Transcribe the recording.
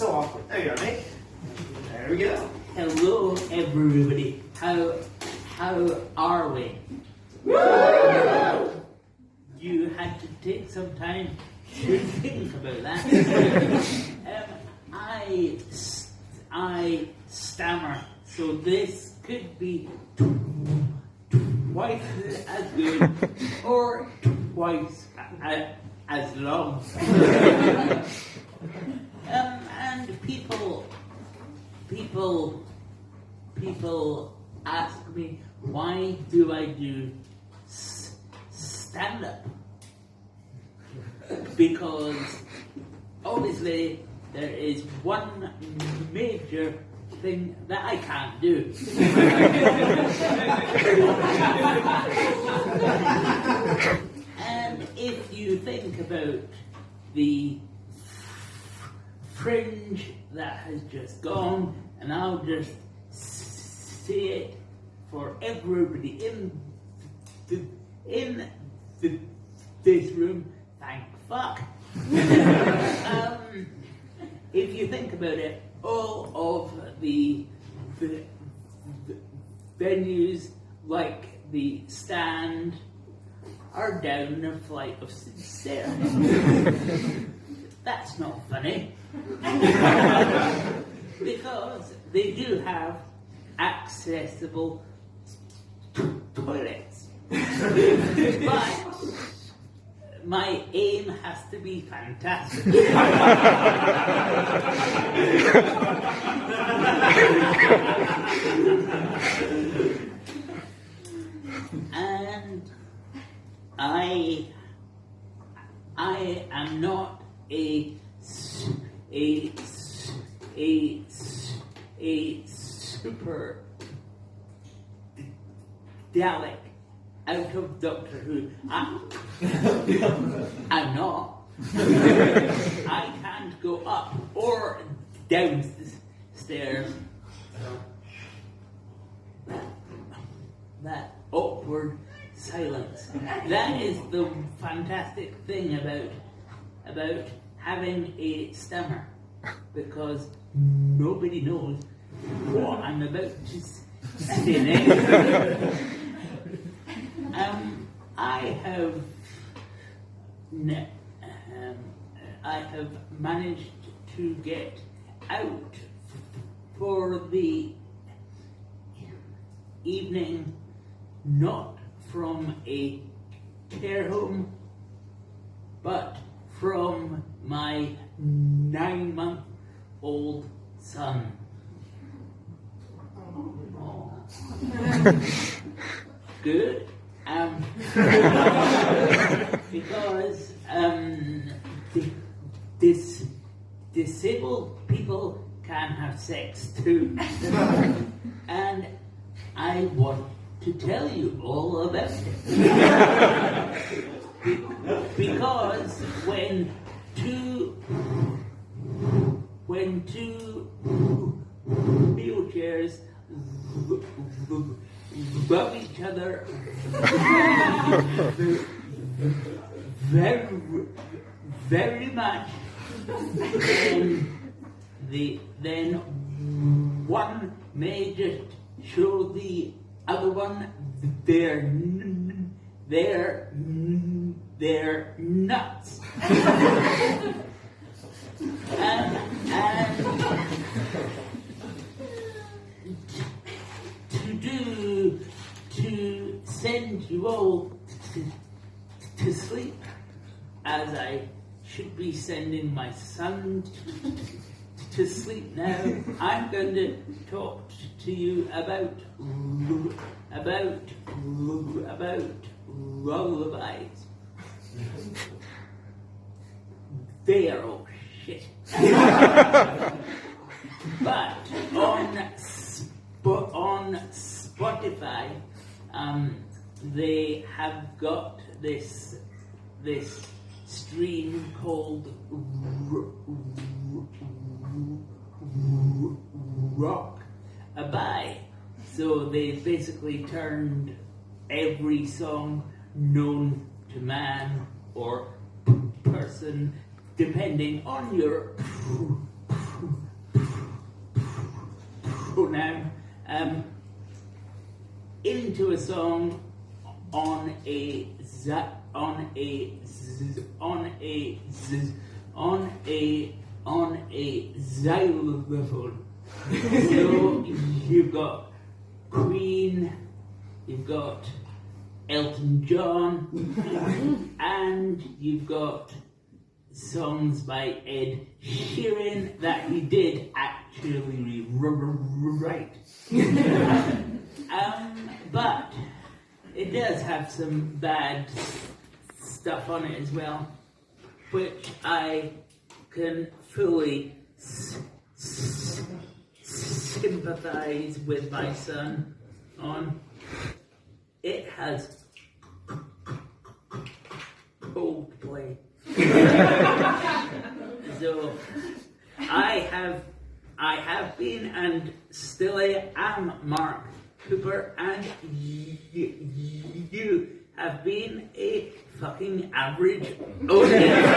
so awkward. There you go, mate. There we go. Hello, everybody. How are we? You had to take some time to think about that. I stammer, so this could be twice as good or twice as long. And people ask me, why do I do stand-up? Because obviously there is one major thing that I can't do. And if you think about the fringe that has just gone, and I'll just say it for everybody in this room, thank fuck. If you think about it, all of the venues like the Stand are down a flight of stairs. That's not funny. Because they do have accessible toilets. But my aim has to be fantastic. And I am not a super Dalek out of Doctor Who. I'm not. I can't go up or down stairs. That awkward silence. That is the fantastic thing about having a stammer, because nobody knows what I'm about to say next. I have managed to get out for the evening, not from a care home, but from my 9-month-old son. Oh. Good. Because disabled people can have sex too. And I want to tell you all about it. Because when two wheelchairs rub each other very much, then one may just show the other one their nuts. and to send you all to sleep, as I should be sending my son to sleep now, I'm going to talk to you about lullabies. They are all shit. But on Spotify, they have got this stream called Rock-a-bye. So they basically turned every song known to man or person, depending on your now. Into a song on a xylophone. So you've got Queen, you've got Elton John, and you've got songs by Ed Sheeran that he did actually write. But it does have some bad stuff on it as well, which I can fully sympathize with my son on. It has Coldplay. So I have been and still am Mark Cooper, and you have been a fucking average audience.